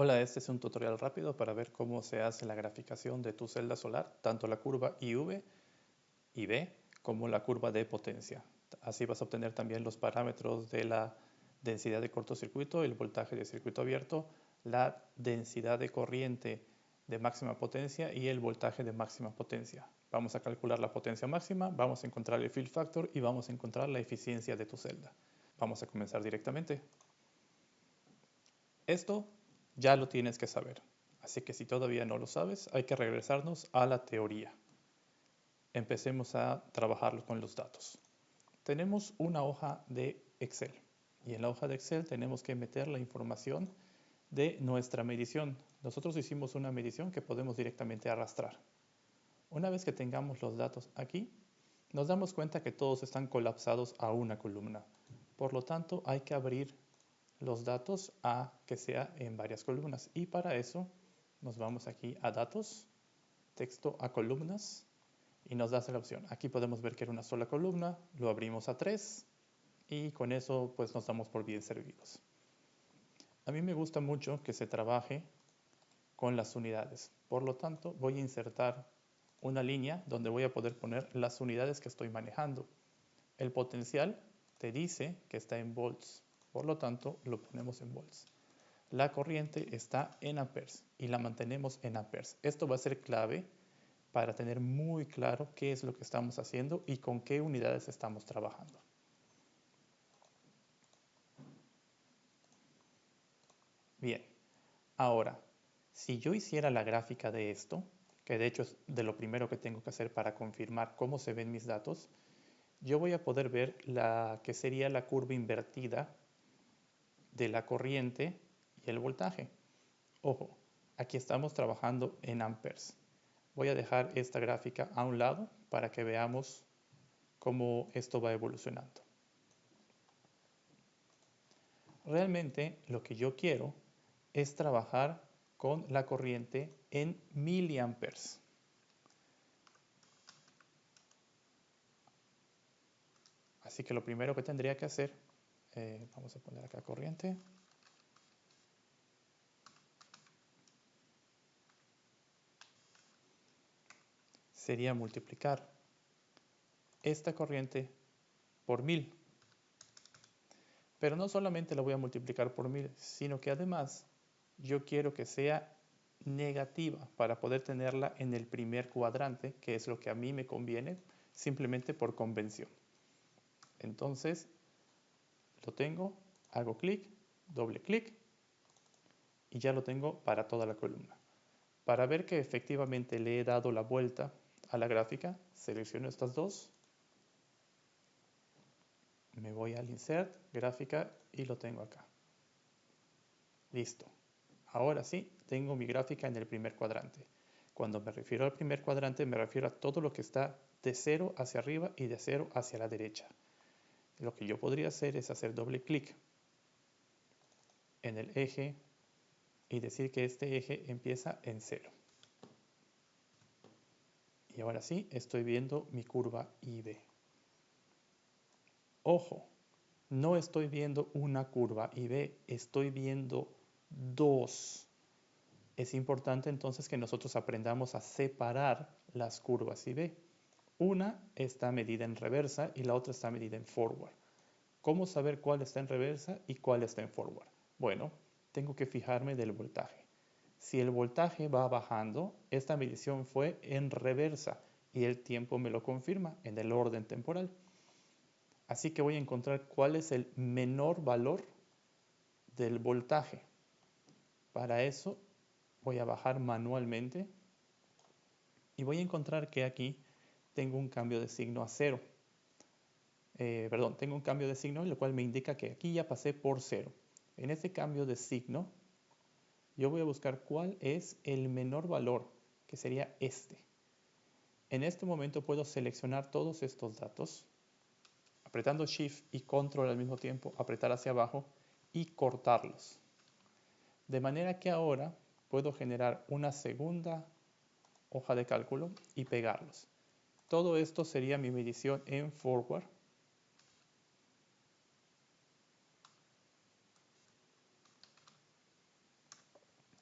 Hola, este es un tutorial rápido para ver cómo se hace la graficación de tu celda solar, tanto la curva IV y V como la curva de potencia. Así vas a obtener también los parámetros de la densidad de cortocircuito, el voltaje de circuito abierto, la densidad de corriente de máxima potencia y el voltaje de máxima potencia. Vamos a calcular la potencia máxima, vamos a encontrar el fill factor y vamos a encontrar la eficiencia de tu celda. Vamos a comenzar directamente. Esto ya lo tienes que saber, así que si todavía no lo sabes, hay que regresarnos a la teoría. Empecemos a trabajar con los datos. Tenemos una hoja de Excel y en la hoja de Excel tenemos que meter la información de nuestra medición. Nosotros hicimos una medición que podemos directamente arrastrar. Una vez que tengamos los datos aquí, nos damos cuenta que todos están colapsados a una columna. Por lo tanto, hay que abrir los datos a que sea en varias columnas. Y para eso nos vamos aquí a datos, texto a columnas y nos da la opción. Aquí podemos ver que era una sola columna, lo abrimos a 3 y con eso pues nos damos por bien servidos. A mí me gusta mucho que se trabaje con las unidades. Por lo tanto, voy a insertar una línea donde voy a poder poner las unidades que estoy manejando. El potencial te dice que está en volts, por lo tanto lo ponemos en volts. La corriente está en amperes y la mantenemos en amperes. Esto va a ser clave para tener muy claro qué es lo que estamos haciendo y con qué unidades estamos trabajando. Bien, ahora, si yo hiciera la gráfica de esto, que de hecho es de lo primero que tengo que hacer para confirmar cómo se ven mis datos, yo voy a poder ver la que sería la curva invertida de la corriente y el voltaje. Ojo, aquí estamos trabajando en amperes. Voy a dejar esta gráfica a un lado para que veamos cómo esto va evolucionando. Realmente lo que yo quiero es trabajar con la corriente en miliamperes. Así que lo primero que tendría que hacer, vamos a poner acá corriente. Sería multiplicar esta corriente por 1000. Pero no solamente la voy a multiplicar por 1000, sino que además yo quiero que sea negativa para poder tenerla en el primer cuadrante, que es lo que a mí me conviene, simplemente por convención. Entonces, lo tengo, hago clic, doble clic, y ya lo tengo para toda la columna. Para ver que efectivamente le he dado la vuelta a la gráfica, selecciono estas dos, me voy al Insert, Gráfica, y lo tengo acá. Listo. Ahora sí, tengo mi gráfica en el primer cuadrante. Cuando me refiero al primer cuadrante, me refiero a todo lo que está de 0 hacia arriba y de 0 hacia la derecha. Lo que yo podría hacer es hacer doble clic en el eje y decir que este eje empieza en 0. Y ahora sí, estoy viendo mi curva IV. Ojo, no estoy viendo una curva IV, estoy viendo dos. Es importante entonces que nosotros aprendamos a separar las curvas IV. Una está medida en reversa y la otra está medida en forward. ¿Cómo saber cuál está en reversa y cuál está en forward? Bueno, tengo que fijarme del voltaje. Si el voltaje va bajando, esta medición fue en reversa y el tiempo me lo confirma en el orden temporal. Así que voy a encontrar cuál es el menor valor del voltaje. Para eso voy a bajar manualmente y voy a encontrar que aquí tengo un cambio de signo a 0. Tengo un cambio de signo, lo cual me indica que aquí ya pasé por 0. En este cambio de signo, yo voy a buscar cuál es el menor valor, que sería este. En este momento puedo seleccionar todos estos datos, apretando Shift y Control al mismo tiempo, apretar hacia abajo y cortarlos. De manera que ahora puedo generar una segunda hoja de cálculo y pegarlos. Todo esto sería mi medición en forward.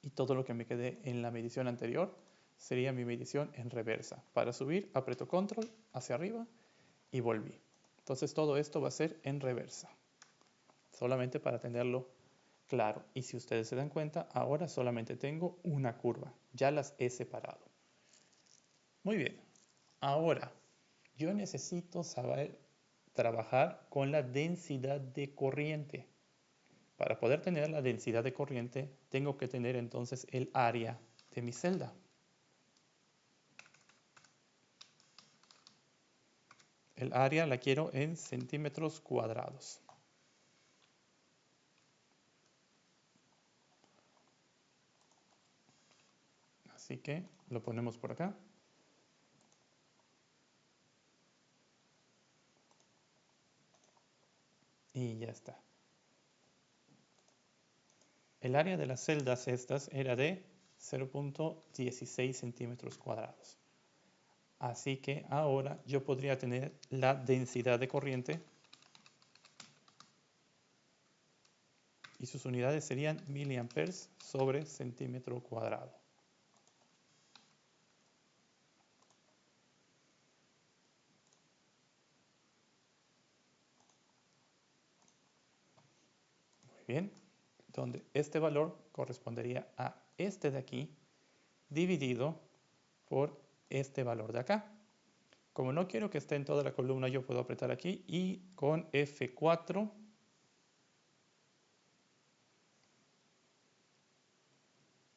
y todo lo que me quedé en la medición anterior sería mi medición en reversa. Para subir, aprieto control hacia arriba y volví. Entonces todo esto va a ser en reversa, solamente para tenerlo claro. Y si ustedes se dan cuenta, ahora solamente tengo una curva, ya las he separado. Muy bien, ahora yo necesito saber trabajar con la densidad de corriente. Para poder tener la densidad de corriente, tengo que tener entonces el área de mi celda. El área la quiero en centímetros cuadrados. Así que lo ponemos por acá. Y ya está. El área de las celdas estas era de 0.16 centímetros cuadrados. Así que ahora yo podría tener la densidad de corriente y sus unidades serían miliamperes sobre centímetro cuadrado. Muy bien, donde este valor correspondería a este de aquí dividido por este valor de acá. Como no quiero que esté en toda la columna, yo puedo apretar aquí y con F4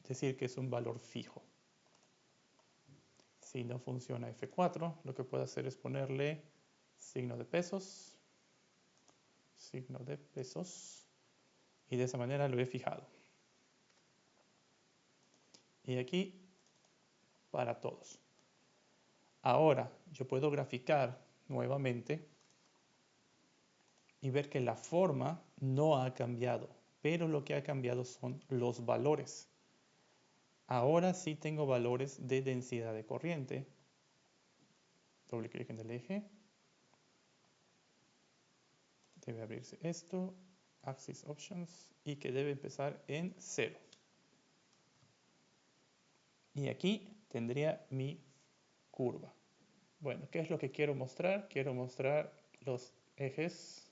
decir que es un valor fijo. Si no funciona F4, lo que puedo hacer es ponerle signo de pesos, y de esa manera lo he fijado. Y aquí para todos. Ahora yo puedo graficar nuevamente y ver que la forma no ha cambiado, pero lo que ha cambiado son los valores. Ahora sí tengo valores de densidad de corriente. Doble clic en el eje. Debe abrirse esto, Axis Options, y que debe empezar en 0. Y aquí tendría mi curva. Bueno, ¿qué es lo que quiero mostrar? Quiero mostrar los ejes.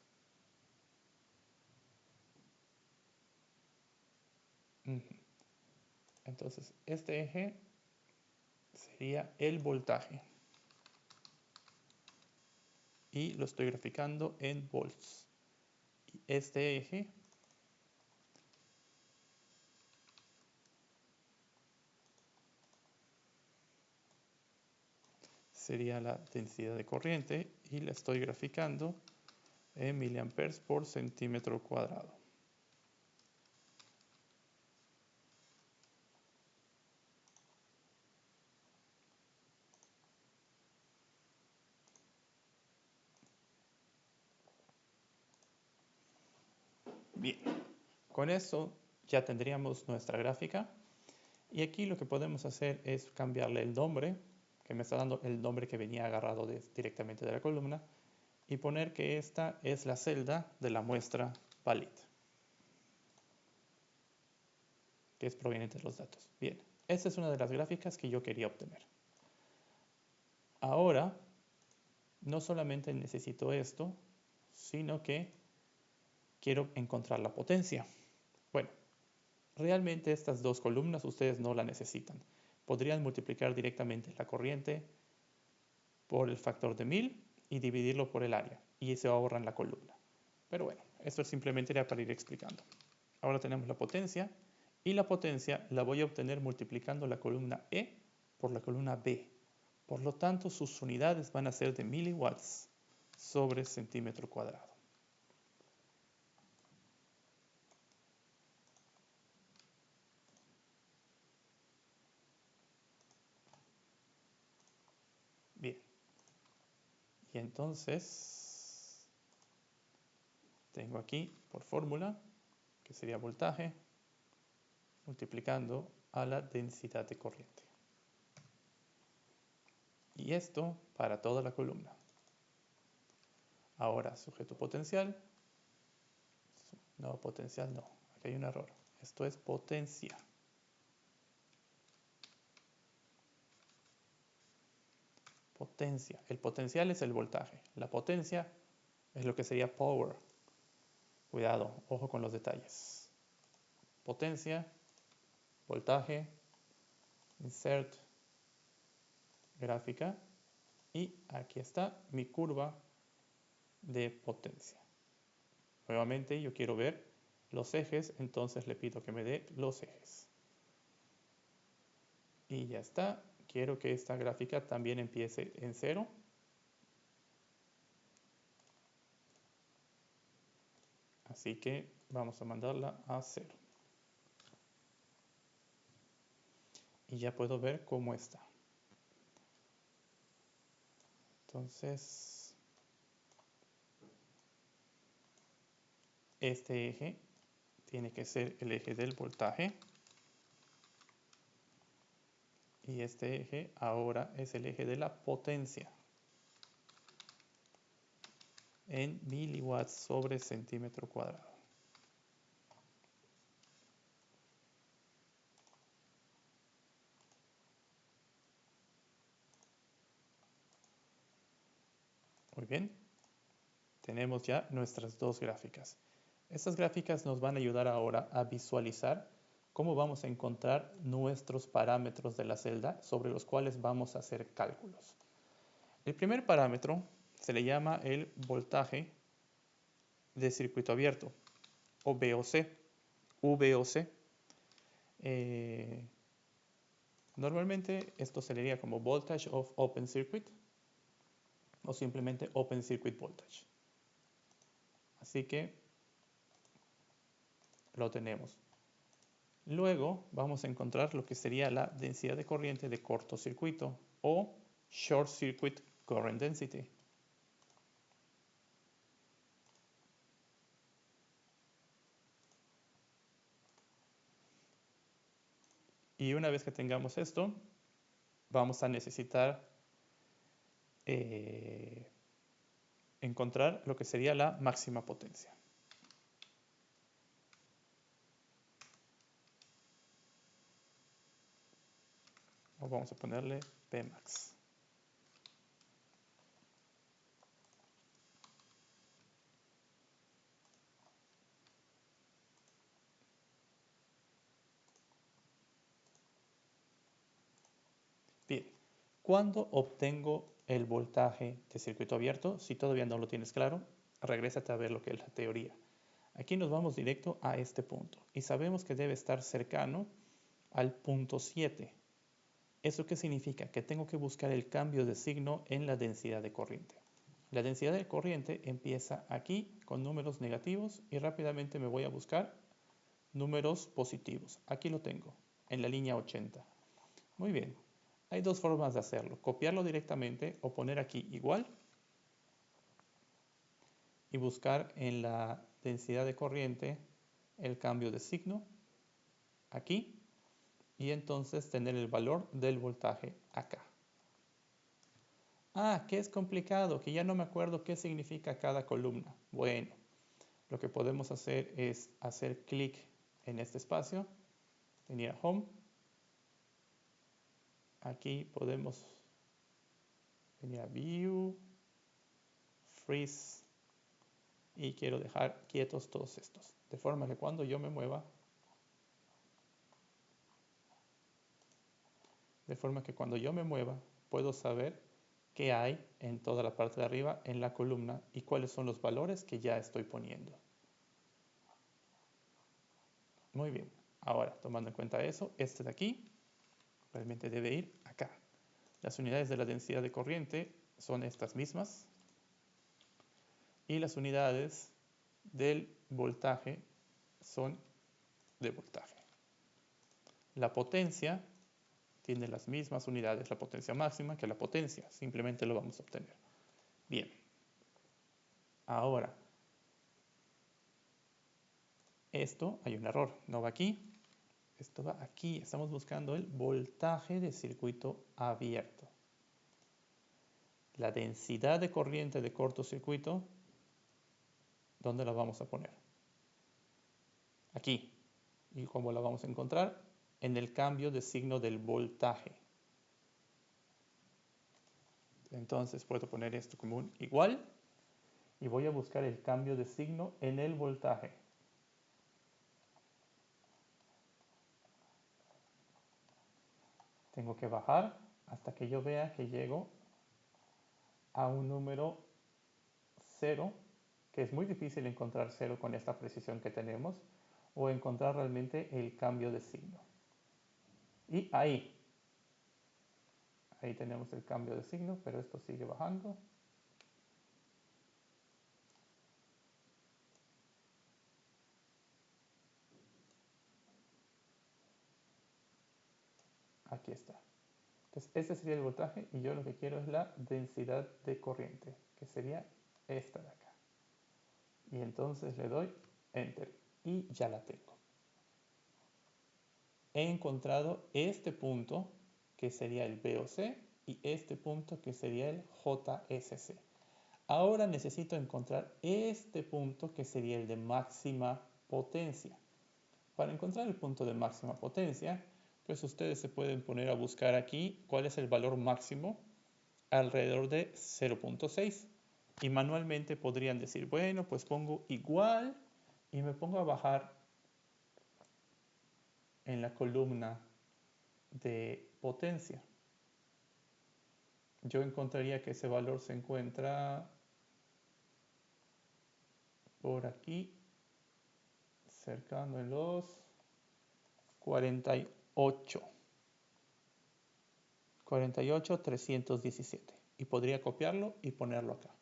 Entonces, este eje sería el voltaje. Y lo estoy graficando en volts. Y este eje sería la densidad de corriente y la estoy graficando en miliamperes por centímetro cuadrado. Bien, con eso ya tendríamos nuestra gráfica y aquí lo que podemos hacer es cambiarle el nombre, que me está dando el nombre que venía agarrado directamente de la columna, y poner que esta es la celda de la muestra valid, que es proveniente de los datos. Bien, esta es una de las gráficas que yo quería obtener. Ahora, no solamente necesito esto, sino que quiero encontrar la potencia. Bueno, realmente estas dos columnas ustedes no la necesitan. Podrían multiplicar directamente la corriente por el factor de 1000 y dividirlo por el área, y se ahorran la columna. Pero bueno, esto simplemente era para ir explicando. Ahora tenemos la potencia, y la potencia la voy a obtener multiplicando la columna E por la columna B. Por lo tanto, sus unidades van a ser de miliwatts sobre centímetro cuadrado. Bien. Y entonces tengo aquí por fórmula, que sería voltaje, multiplicando a la densidad de corriente. Y esto para toda la columna. Ahora, sujeto potencial. No, potencial no. Aquí hay un error. Esto es potencia. Potencia. El potencial es el voltaje. La potencia es lo que sería power. Cuidado, ojo con los detalles. Potencia, voltaje, insert, gráfica. Y aquí está mi curva de potencia. Nuevamente yo quiero ver los ejes, entonces le pido que me dé los ejes. Y ya está. Quiero que esta gráfica también empiece en 0. Así que vamos a mandarla a 0. Y ya puedo ver cómo está. Entonces, este eje tiene que ser el eje del voltaje. Y este eje ahora es el eje de la potencia. En miliwatts sobre centímetro cuadrado. Muy bien. Tenemos ya nuestras dos gráficas. Estas gráficas nos van a ayudar ahora a visualizar cómo vamos a encontrar nuestros parámetros de la celda sobre los cuales vamos a hacer cálculos. El primer parámetro se le llama el voltaje de circuito abierto o VOC. Normalmente esto se leería como Voltage of Open Circuit o simplemente Open Circuit Voltage. Así que lo tenemos. Luego vamos a encontrar lo que sería la densidad de corriente de cortocircuito o Short Circuit Current Density. Y una vez que tengamos esto, vamos a necesitar encontrar lo que sería la máxima potencia. O vamos a ponerle Pmax. Bien, ¿cuándo obtengo el voltaje de circuito abierto? Si todavía no lo tienes claro, regrésate a ver lo que es la teoría. Aquí nos vamos directo a este punto y sabemos que debe estar cercano al punto 7. ¿Eso qué significa? Que tengo que buscar el cambio de signo en la densidad de corriente. La densidad de corriente empieza aquí con números negativos y rápidamente me voy a buscar números positivos. Aquí lo tengo, en la línea 80. Muy bien, hay dos formas de hacerlo. Copiarlo directamente o poner aquí igual y buscar en la densidad de corriente el cambio de signo aquí y entonces tener el valor del voltaje acá. Ah, que es complicado, que ya no me acuerdo qué significa cada columna. Bueno, lo que podemos hacer es hacer clic en este espacio, venir a Home. Aquí podemos venir a View, Freeze y quiero dejar quietos todos estos. De forma que cuando yo me mueva, puedo saber qué hay en toda la parte de arriba en la columna y cuáles son los valores que ya estoy poniendo. Muy bien, ahora tomando en cuenta eso, este de aquí realmente debe ir acá. Las unidades de la densidad de corriente son estas mismas y las unidades del voltaje son de voltaje. La potencia tiene las mismas unidades, la potencia máxima que la potencia, simplemente lo vamos a obtener. Bien, ahora, esto hay un error, no va aquí, esto va aquí, estamos buscando el voltaje de circuito abierto. La densidad de corriente de cortocircuito, ¿dónde la vamos a poner? Aquí. ¿Y cómo la vamos a encontrar? En el cambio de signo del voltaje. Entonces puedo poner esto como un igual y voy a buscar el cambio de signo en el voltaje. Tengo que bajar hasta que yo vea que llego a un número 0, que es muy difícil encontrar 0 con esta precisión que tenemos, o encontrar realmente el cambio de signo. Y ahí tenemos el cambio de signo, pero esto sigue bajando. Aquí está. Entonces, este sería el voltaje y yo lo que quiero es la densidad de corriente, que sería esta de acá. Y entonces le doy Enter y ya la tengo. He encontrado este punto, que sería el VOC, y este punto, que sería el JSC. Ahora necesito encontrar este punto, que sería el de máxima potencia. Para encontrar el punto de máxima potencia, pues ustedes se pueden poner a buscar aquí cuál es el valor máximo alrededor de 0.6 y manualmente podrían decir, bueno, pues pongo igual y me pongo a bajar en la columna de potencia. Yo encontraría que ese valor se encuentra por aquí, cercano en los 48,317 y podría copiarlo y ponerlo acá.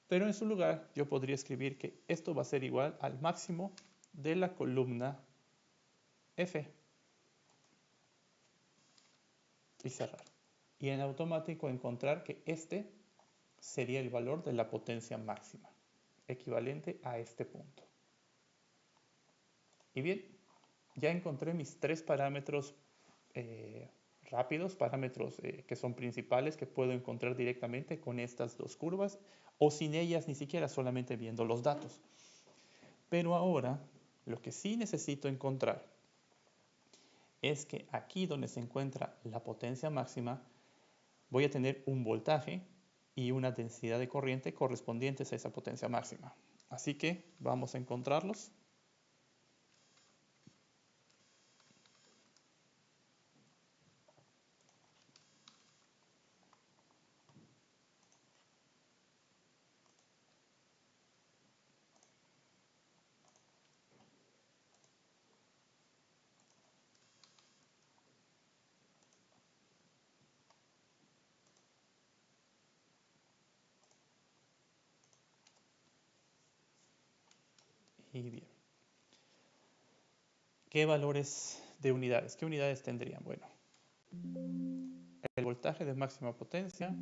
Pero en su lugar yo podría escribir que esto va a ser igual al máximo de la columna F y cerrar. Y en automático encontrar que este sería el valor de la potencia máxima, equivalente a este punto. Y bien, ya encontré mis tres parámetros rápidos, parámetros que son principales que puedo encontrar directamente con estas dos curvas o sin ellas ni siquiera, solamente viendo los datos. Pero ahora lo que sí necesito encontrar es que aquí donde se encuentra la potencia máxima voy a tener un voltaje y una densidad de corriente correspondientes a esa potencia máxima. Así que vamos a encontrarlos. Y bien, ¿qué valores de unidades? ¿Qué unidades tendrían? Bueno, el voltaje de máxima potencia.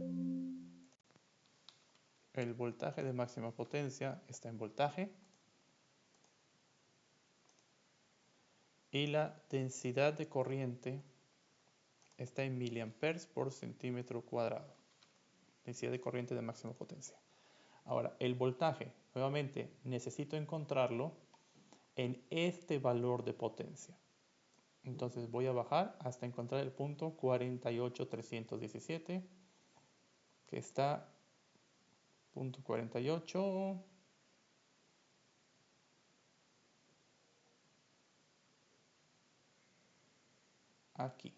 El voltaje de máxima potencia está en voltaje. Y la densidad de corriente está en miliamperes por centímetro cuadrado. Densidad de corriente de máxima potencia. Ahora, el voltaje, nuevamente, necesito encontrarlo en este valor de potencia. Entonces voy a bajar hasta encontrar el punto 48,317, que está punto 48. Aquí.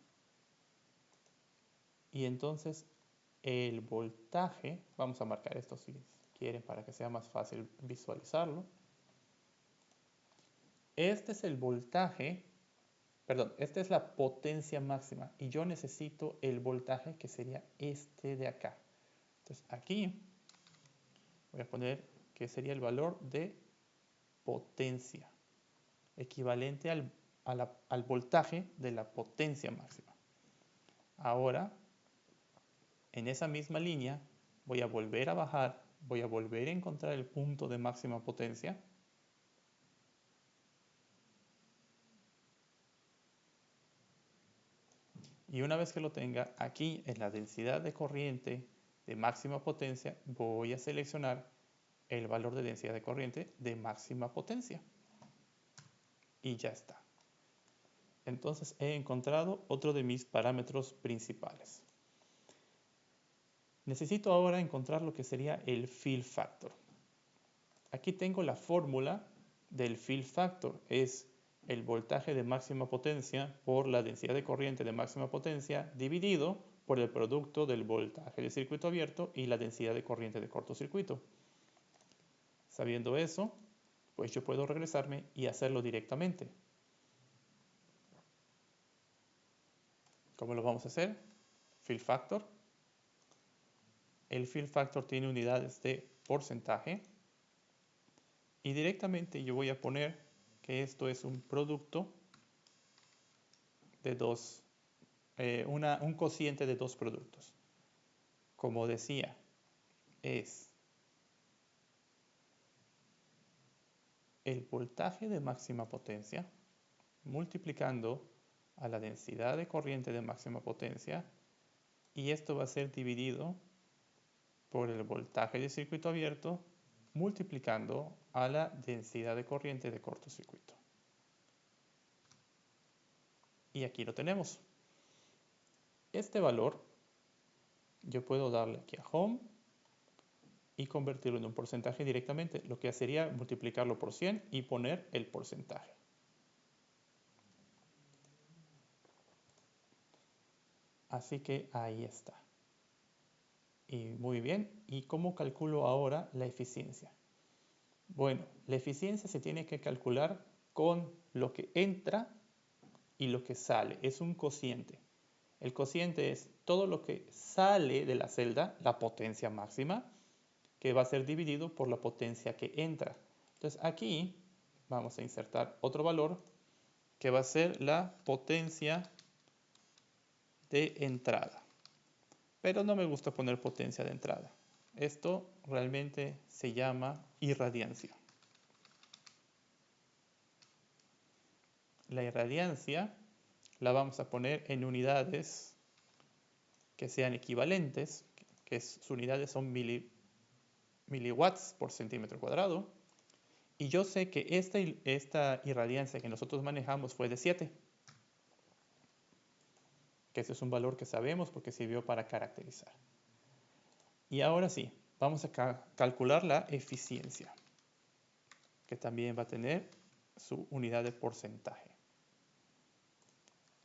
Y entonces el voltaje, vamos a marcar esto si quieren para que sea más fácil visualizarlo. Este es el voltaje, perdón, esta es la potencia máxima y yo necesito el voltaje que sería este de acá. Entonces aquí voy a poner que sería el valor de potencia, equivalente al voltaje de la potencia máxima. Ahora, en esa misma línea, voy a volver a bajar, voy a volver a encontrar el punto de máxima potencia. Y una vez que lo tenga, aquí en la densidad de corriente de máxima potencia, voy a seleccionar el valor de densidad de corriente de máxima potencia. Y ya está. Entonces he encontrado otro de mis parámetros principales. Necesito ahora encontrar lo que sería el fill factor. Aquí tengo la fórmula del fill factor. Es el voltaje de máxima potencia por la densidad de corriente de máxima potencia dividido por el producto del voltaje de circuito abierto y la densidad de corriente de cortocircuito. Sabiendo eso, pues yo puedo regresarme y hacerlo directamente. ¿Cómo lo vamos a hacer? Fill factor. El fill factor tiene unidades de porcentaje. Y directamente yo voy a poner que esto es un producto de un cociente de dos productos. Como decía, es el voltaje de máxima potencia multiplicando a la densidad de corriente de máxima potencia, y esto va a ser dividido por el voltaje de circuito abierto multiplicando a la densidad de corriente de cortocircuito. Y aquí lo tenemos. Este valor yo puedo darle aquí a home y convertirlo en un porcentaje directamente, lo que sería multiplicarlo por 100 y poner el porcentaje. Así que ahí está. Y muy bien, ¿y cómo calculo ahora la eficiencia? Bueno, la eficiencia se tiene que calcular con lo que entra y lo que sale. Es un cociente. El cociente es todo lo que sale de la celda, la potencia máxima, que va a ser dividido por la potencia que entra. Entonces aquí vamos a insertar otro valor que va a ser la potencia de entrada. Pero no me gusta poner potencia de entrada. Esto realmente se llama irradiancia. La irradiancia la vamos a poner en unidades que sean equivalentes, que sus unidades son miliwatts por centímetro cuadrado. Y yo sé que esta irradiancia que nosotros manejamos fue de 7. Que ese es un valor que sabemos porque sirvió para caracterizar. Y ahora sí, vamos a calcular la eficiencia, que también va a tener su unidad de porcentaje.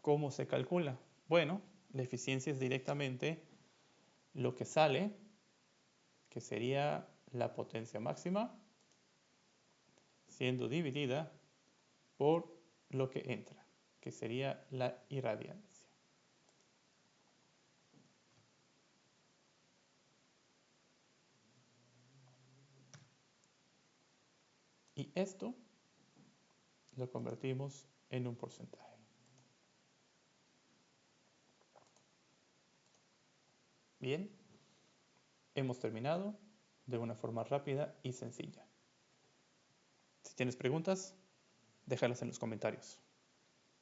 ¿Cómo se calcula? Bueno, la eficiencia es directamente lo que sale, que sería la potencia máxima, siendo dividida por lo que entra, que sería la irradiancia. Y esto lo convertimos en un porcentaje. Bien, hemos terminado de una forma rápida y sencilla. Si tienes preguntas, déjalas en los comentarios.